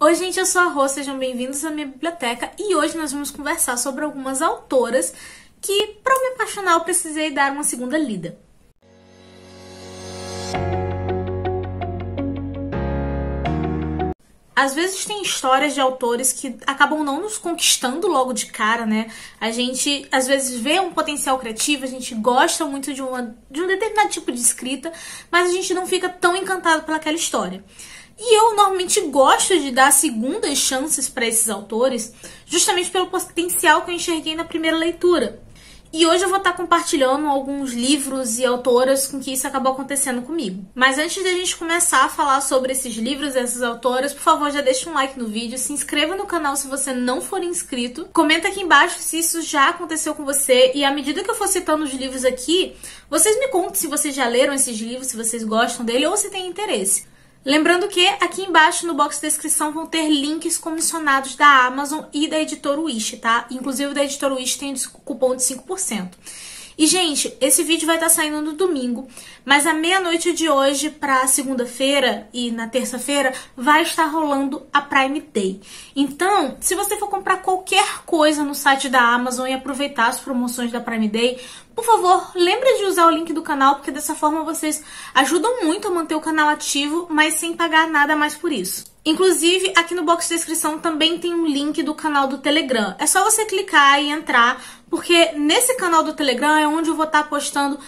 Oi gente, eu sou a Rô, sejam bem-vindos à minha biblioteca e hoje nós vamos conversar sobre algumas autoras que, para me apaixonar, eu precisei dar uma segunda lida. Às vezes tem histórias de autores que acabam não nos conquistando logo de cara, né? A gente, às vezes, vê um potencial criativo, a gente gosta muito de um determinado tipo de escrita, mas a gente não fica tão encantado pelaquela história. E eu normalmente gosto de dar segundas chances para esses autores, justamente pelo potencial que eu enxerguei na primeira leitura. E hoje eu vou estar compartilhando alguns livros e autoras com que isso acabou acontecendo comigo. Mas antes da gente começar a falar sobre esses livros e essas autoras, por favor, já deixa um like no vídeo, se inscreva no canal se você não for inscrito, comenta aqui embaixo se isso já aconteceu com você e à medida que eu for citando os livros aqui, vocês me contem se vocês já leram esses livros, se vocês gostam dele ou se têm interesse. Lembrando que aqui embaixo no box de descrição vão ter links comissionados da Amazon e da Editora Wish, tá? Inclusive da Editora Wish tem cupom de 5%. E, gente, esse vídeo vai estar saindo no domingo, mas à meia-noite de hoje para segunda-feira e na terça-feira vai estar rolando a Prime Day. Então, se você for comprar qualquer coisa no site da Amazon e aproveitar as promoções da Prime Day, por favor, lembre de usar o link do canal, porque dessa forma vocês ajudam muito a manter o canal ativo, mas sem pagar nada mais por isso. Inclusive, aqui no box de descrição também tem um link do canal do Telegram. É só você clicar e entrar, porque nesse canal do Telegram é onde eu vou estar postando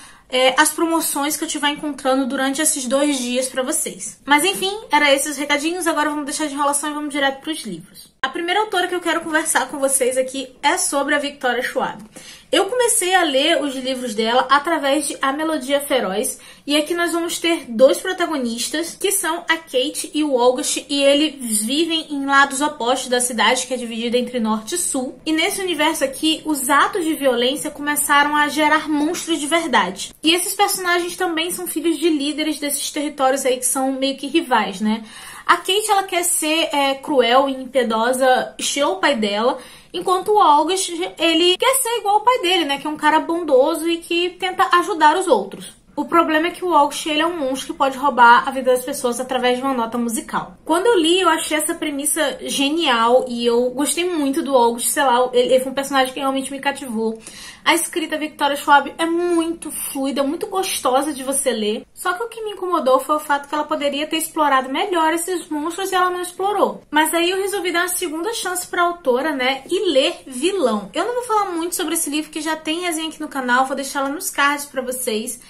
as promoções que eu estiver encontrando durante esses 2 dias para vocês. Mas enfim, eram esses os recadinhos, agora vamos deixar de enrolação e vamos direto para os livros. A primeira autora que eu quero conversar com vocês aqui é sobre a Victoria Schwab. Eu comecei a ler os livros dela através de A Melodia Feroz, e aqui nós vamos ter 2 protagonistas, que são a Kate e o August, e eles vivem em lados opostos da cidade, que é dividida entre norte e sul. E nesse universo aqui, os atos de violência começaram a gerar monstros de verdade. E esses personagens também são filhos de líderes desses territórios aí que são meio que rivais, né? A Kate, ela quer ser cruel e impiedosa, estilo o pai dela, enquanto o August, ele quer ser igual ao pai dele, né? Que é um cara bondoso e que tenta ajudar os outros. O problema é que o August, ele é um monstro que pode roubar a vida das pessoas através de uma nota musical. Quando eu li, eu achei essa premissa genial e eu gostei muito do August, sei lá, ele foi um personagem que realmente me cativou. A escrita Victoria Schwab é muito fluida, muito gostosa de você ler. Só que o que me incomodou foi o fato que ela poderia ter explorado melhor esses monstros e ela não explorou. Mas aí eu resolvi dar uma segunda chance pra autora, né, e ler Vilão. Eu não vou falar muito sobre esse livro, que já tem resenha aqui no canal, vou deixar ela nos cards pra vocês.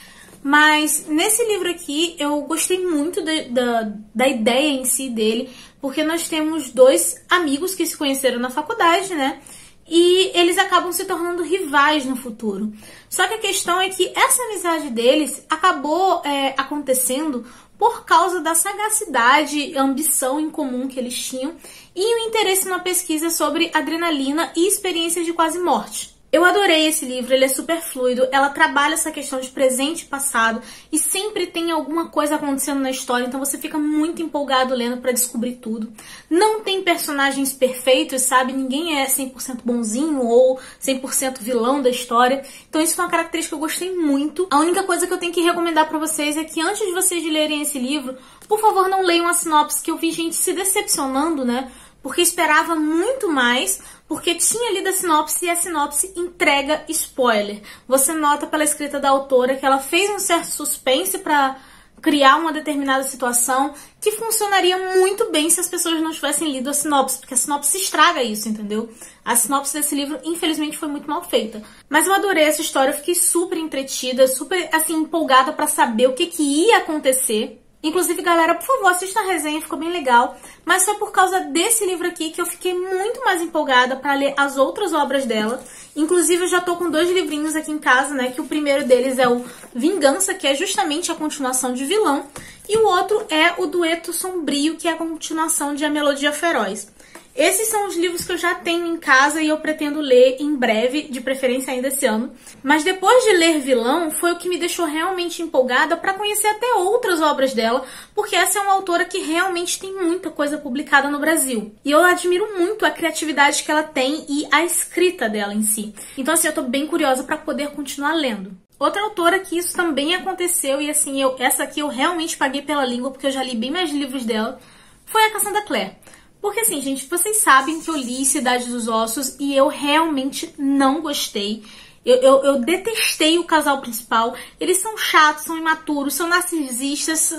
Mas nesse livro aqui eu gostei muito da ideia em si dele, porque nós temos 2 amigos que se conheceram na faculdade, né? E eles acabam se tornando rivais no futuro. Só que a questão é que essa amizade deles acabou acontecendo por causa da sagacidade e ambição em comum que eles tinham e o interesse na pesquisa sobre adrenalina e experiências de quase morte. Eu adorei esse livro, ele é super fluido, ela trabalha essa questão de presente e passado e sempre tem alguma coisa acontecendo na história, então você fica muito empolgado lendo pra descobrir tudo. Não tem personagens perfeitos, sabe? Ninguém é 100% bonzinho ou 100% vilão da história, então isso foi uma característica que eu gostei muito. A única coisa que eu tenho que recomendar pra vocês é que antes de vocês lerem esse livro, por favor não leiam a sinopse, que eu vi gente se decepcionando, né? Porque esperava muito mais, porque tinha lido a sinopse e a sinopse entrega spoiler. Você nota pela escrita da autora que ela fez um certo suspense para criar uma determinada situação que funcionaria muito bem se as pessoas não tivessem lido a sinopse, porque a sinopse estraga isso, entendeu? A sinopse desse livro, infelizmente, foi muito mal feita. Mas eu adorei essa história, eu fiquei super entretida, super, assim, empolgada para saber o que ia acontecer. Inclusive, galera, por favor, assista a resenha, ficou bem legal. Mas foi por causa desse livro aqui que eu fiquei muito mais empolgada para ler as outras obras dela. Inclusive, eu já tô com 2 livrinhos aqui em casa, né? Que o primeiro deles é o Vingança, que é justamente a continuação de Vilão. E o outro é o Dueto Sombrio, que é a continuação de A Melodia Feroz. Esses são os livros que eu já tenho em casa e eu pretendo ler em breve, de preferência ainda esse ano. Mas depois de ler Vilão, foi o que me deixou realmente empolgada para conhecer até outras obras dela, porque essa é uma autora que realmente tem muita coisa publicada no Brasil. E eu admiro muito a criatividade que ela tem e a escrita dela em si. Então, assim, eu tô bem curiosa para poder continuar lendo. Outra autora que isso também aconteceu, e assim, essa aqui eu realmente paguei pela língua, porque eu já li bem mais livros dela, foi a Cassandra Clare. Porque assim, gente, vocês sabem que eu li Cidade dos Ossos e eu realmente não gostei. Eu detestei o casal principal. Eles são chatos, são imaturos, são narcisistas.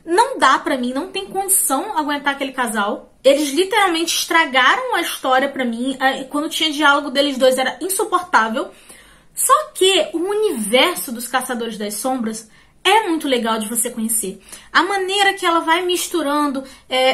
Não dá pra mim, não tem condição aguentar aquele casal. Eles literalmente estragaram a história pra mim. Quando tinha diálogo deles dois era insuportável. Só que o universo dos Caçadores das Sombras é muito legal de você conhecer. A maneira que ela vai misturando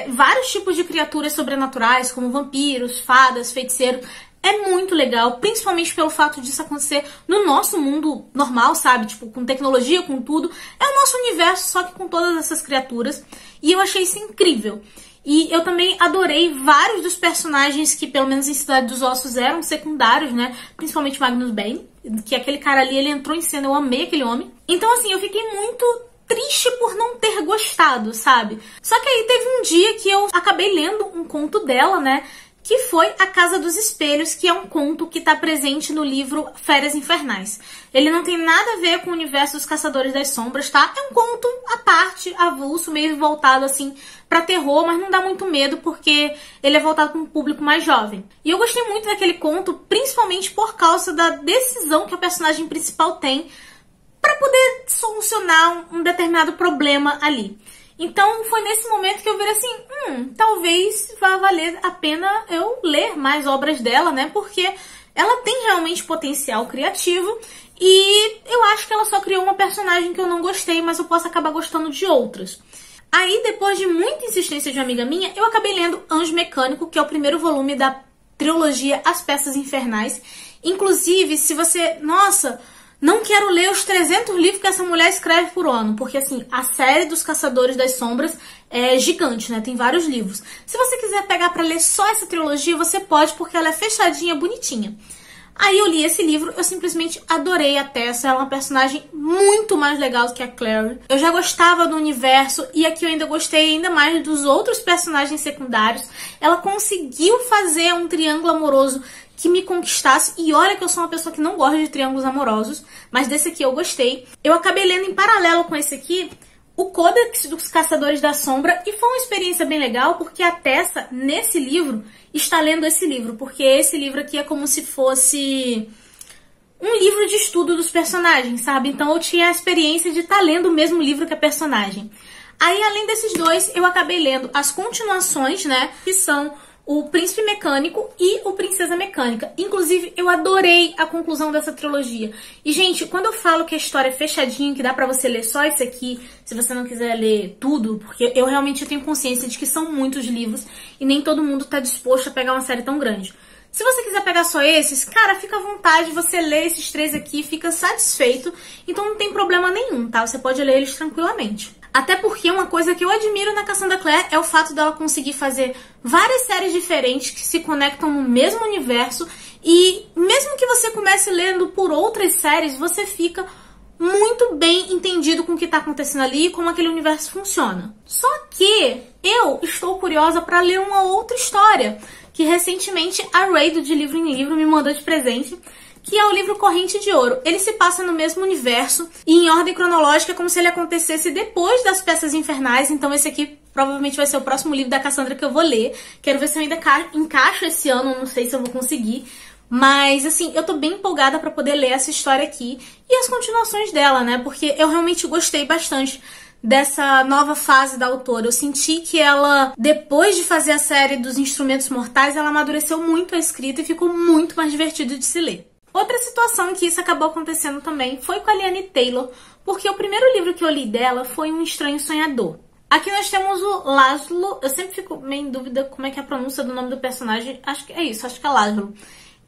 vários tipos de criaturas sobrenaturais, como vampiros, fadas, feiticeiros, é muito legal, principalmente pelo fato disso acontecer no nosso mundo normal, sabe? Tipo, com tecnologia, com tudo. É o nosso universo, só que com todas essas criaturas. E eu achei isso incrível. E eu também adorei vários dos personagens que, pelo menos em Cidade dos Ossos, eram secundários, né? Principalmente Magnus Bane, que aquele cara ali, ele entrou em cena, eu amei aquele homem. Então, assim, eu fiquei muito triste por não ter gostado, sabe? Só que aí teve um dia que eu acabei lendo um conto dela, né? Que foi A Casa dos Espelhos, que é um conto que está presente no livro Férias Infernais. Ele não tem nada a ver com o universo dos Caçadores das Sombras, tá? É um conto à parte, avulso, meio voltado, assim, pra terror, mas não dá muito medo, porque ele é voltado para um público mais jovem. E eu gostei muito daquele conto, principalmente por causa da decisão que a personagem principal tem para poder solucionar um determinado problema ali. Então, foi nesse momento que eu virei assim, talvez vá valer a pena eu ler mais obras dela, né? Porque ela tem realmente potencial criativo e eu acho que ela só criou uma personagem que eu não gostei, mas eu posso acabar gostando de outras. Aí, depois de muita insistência de uma amiga minha, eu acabei lendo Anjo Mecânico, que é o primeiro volume da trilogia As Peças Infernais. Inclusive, se você... Nossa... Não quero ler os 300 livros que essa mulher escreve por ano, porque assim, a série dos Caçadores das Sombras é gigante, né? Tem vários livros. Se você quiser pegar pra ler só essa trilogia, você pode, porque ela é fechadinha, bonitinha. Aí eu li esse livro, eu simplesmente adorei a Tessa, ela é uma personagem muito mais legal do que a Clary. Eu já gostava do universo e aqui eu ainda gostei ainda mais dos outros personagens secundários. Ela conseguiu fazer um triângulo amoroso que me conquistasse, e olha que eu sou uma pessoa que não gosta de triângulos amorosos, mas desse aqui eu gostei. Eu acabei lendo em paralelo com esse aqui o Codex dos Caçadores da Sombra, e foi uma experiência bem legal, porque a Tessa, nesse livro, está lendo esse livro, porque esse livro aqui é como se fosse um livro de estudo dos personagens, sabe? Então eu tinha a experiência de estar lendo o mesmo livro que a personagem. Aí, além desses dois, eu acabei lendo as continuações, né, que são o Príncipe Mecânico e o Princesa Mecânica. Inclusive, eu adorei a conclusão dessa trilogia. E, gente, quando eu falo que a história é fechadinha, que dá pra você ler só isso aqui, se você não quiser ler tudo, porque eu realmente tenho consciência de que são muitos livros e nem todo mundo tá disposto a pegar uma série tão grande. Se você quiser pegar só esses, cara, fica à vontade, você lê esses 3 aqui, fica satisfeito, então não tem problema nenhum, tá? Você pode ler eles tranquilamente. Até porque uma coisa que eu admiro na Cassandra Clare é o fato dela conseguir fazer várias séries diferentes que se conectam no mesmo universo, e mesmo que você comece lendo por outras séries, você fica muito bem entendido com o que está acontecendo ali e como aquele universo funciona. Só que eu estou curiosa para ler uma outra história que recentemente a Ray do De Livro em Livro me mandou de presente, que é o livro Corrente de Ouro. Ele se passa no mesmo universo e em ordem cronológica, como se ele acontecesse depois das Peças Infernais. Então esse aqui provavelmente vai ser o próximo livro da Cassandra que eu vou ler. Quero ver se eu ainda encaixo esse ano, não sei se eu vou conseguir. Mas, assim, eu tô bem empolgada pra poder ler essa história aqui e as continuações dela, né? Porque eu realmente gostei bastante dessa nova fase da autora. Eu senti que ela, depois de fazer a série dos Instrumentos Mortais, ela amadureceu muito a escrita e ficou muito mais divertido de se ler. Outra situação em que isso acabou acontecendo também foi com a Liane Taylor, porque o primeiro livro que eu li dela foi Um Estranho Sonhador. Aqui nós temos o Laszlo, eu sempre fico meio em dúvida como é que é a pronúncia do nome do personagem, acho que é isso, acho que é Laszlo.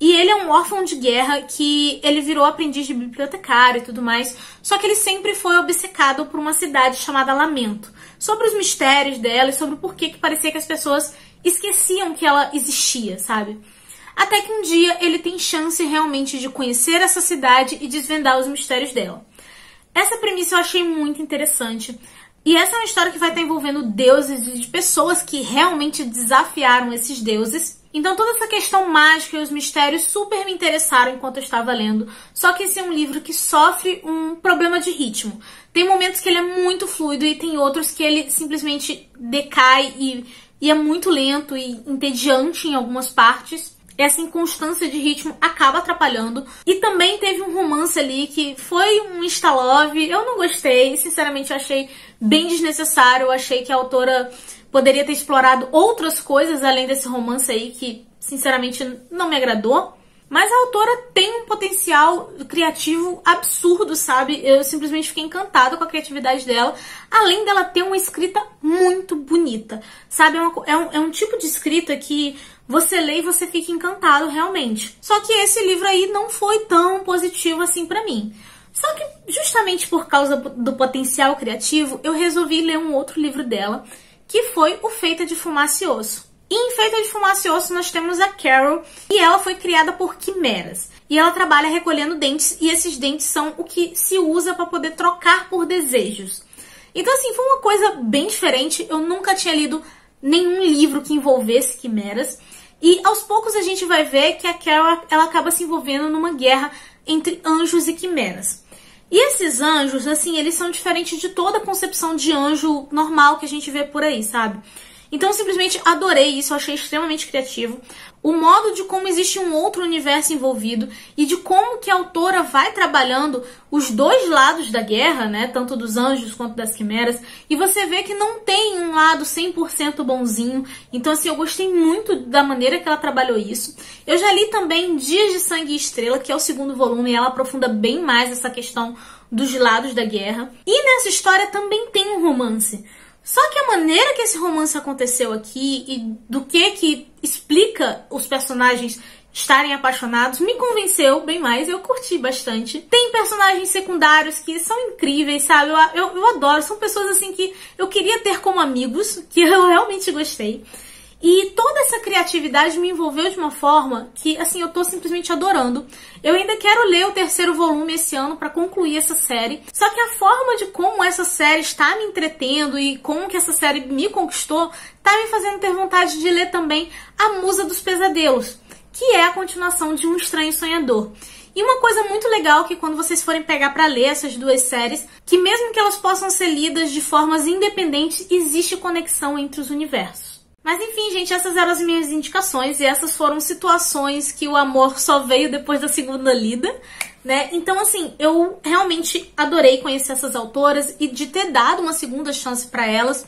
E ele é um órfão de guerra que ele virou aprendiz de bibliotecário e tudo mais, só que ele sempre foi obcecado por uma cidade chamada Lamento, sobre os mistérios dela e sobre o porquê que parecia que as pessoas esqueciam que ela existia, sabe? Até que um dia ele tem chance realmente de conhecer essa cidade e desvendar os mistérios dela. Essa premissa eu achei muito interessante. E essa é uma história que vai estar envolvendo deuses e de pessoas que realmente desafiaram esses deuses. Então toda essa questão mágica e os mistérios super me interessaram enquanto eu estava lendo. Só que esse é um livro que sofre um problema de ritmo. Tem momentos que ele é muito fluido e tem outros que ele simplesmente decai e e é muito lento e entediante em algumas partes. Essa inconstância de ritmo acaba atrapalhando. E também teve um romance ali que foi um insta-love. Eu não gostei, sinceramente eu achei bem desnecessário. Eu achei que a autora poderia ter explorado outras coisas além desse romance aí que, sinceramente, não me agradou. Mas a autora tem um potencial criativo absurdo, sabe? Eu simplesmente fiquei encantada com a criatividade dela. Além dela ter uma escrita muito bonita, sabe? É um tipo de escrita que você lê e você fica encantado realmente. Só que esse livro aí não foi tão positivo assim pra mim. Só que justamente por causa do potencial criativo, eu resolvi ler um outro livro dela, que foi O Feita de Fumaça e Osso. E em Feita de Fumaça e Osso nós temos a Carol, e ela foi criada por quimeras. E ela trabalha recolhendo dentes, e esses dentes são o que se usa para poder trocar por desejos. Então assim, foi uma coisa bem diferente, eu nunca tinha lido nenhum livro que envolvesse quimeras. E aos poucos a gente vai ver que a Carol ela acaba se envolvendo numa guerra entre anjos e quimeras. E esses anjos, assim, eles são diferentes de toda a concepção de anjo normal que a gente vê por aí, sabe? Então eu simplesmente adorei isso, eu achei extremamente criativo. O modo de como existe um outro universo envolvido e de como que a autora vai trabalhando os dois lados da guerra, né? Tanto dos anjos quanto das quimeras. E você vê que não tem um lado 100% bonzinho. Então assim, eu gostei muito da maneira que ela trabalhou isso. Eu já li também Dias de Sangue e Estrela, que é o segundo volume, e ela aprofunda bem mais essa questão dos lados da guerra. E nessa história também tem um romance. Só que a maneira que esse romance aconteceu aqui e do que explica os personagens estarem apaixonados me convenceu bem mais, eu curti bastante. Tem personagens secundários que são incríveis, sabe? Eu adoro, são pessoas assim que eu queria ter como amigos, que eu realmente gostei. E toda essa criatividade me envolveu de uma forma que, assim, eu tô simplesmente adorando. Eu ainda quero ler o terceiro volume esse ano pra concluir essa série. Só que a forma de como essa série está me entretendo e como que essa série me conquistou, tá me fazendo ter vontade de ler também A Musa dos Pesadelos, que é a continuação de Um Estranho Sonhador. E uma coisa muito legal que quando vocês forem pegar pra ler essas duas séries, que mesmo que elas possam ser lidas de formas independentes, existe conexão entre os universos. Mas enfim, gente, essas eram as minhas indicações e essas foram situações que o amor só veio depois da segunda lida, né? Então, assim, eu realmente adorei conhecer essas autoras e de ter dado uma segunda chance pra elas.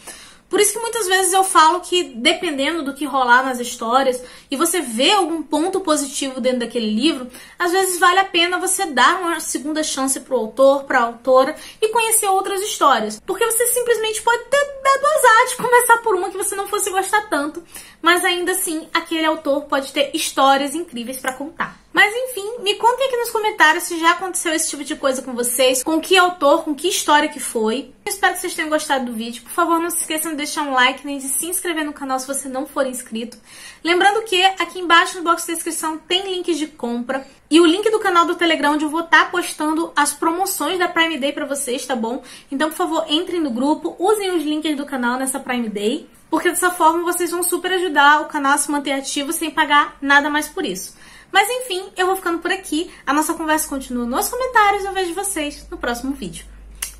Por isso que muitas vezes eu falo que, dependendo do que rolar nas histórias, e você vê algum ponto positivo dentro daquele livro, às vezes vale a pena você dar uma segunda chance pro autor, pra autora, e conhecer outras histórias. Porque você simplesmente pode ter dado azar de começar por uma que você não fosse gostar tanto, mas ainda assim, aquele autor pode ter histórias incríveis pra contar. Mas enfim, me contem aqui nos comentários se já aconteceu esse tipo de coisa com vocês, com que autor, com que história que foi. Eu espero que vocês tenham gostado do vídeo. Por favor, não se esqueçam de deixar um like, nem de se inscrever no canal se você não for inscrito. Lembrando que aqui embaixo no box de descrição tem links de compra e o link do canal do Telegram, onde eu vou estar postando as promoções da Prime Day pra vocês, tá bom? Então, por favor, entrem no grupo, usem os links do canal nessa Prime Day, porque dessa forma vocês vão super ajudar o canal a se manter ativo sem pagar nada mais por isso. Mas enfim, eu vou ficando por aqui. A nossa conversa continua nos comentários. Eu vejo vocês no próximo vídeo.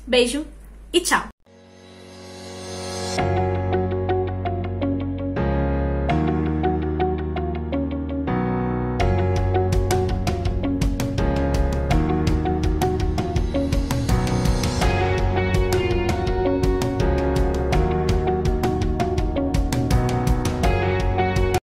Beijo e tchau!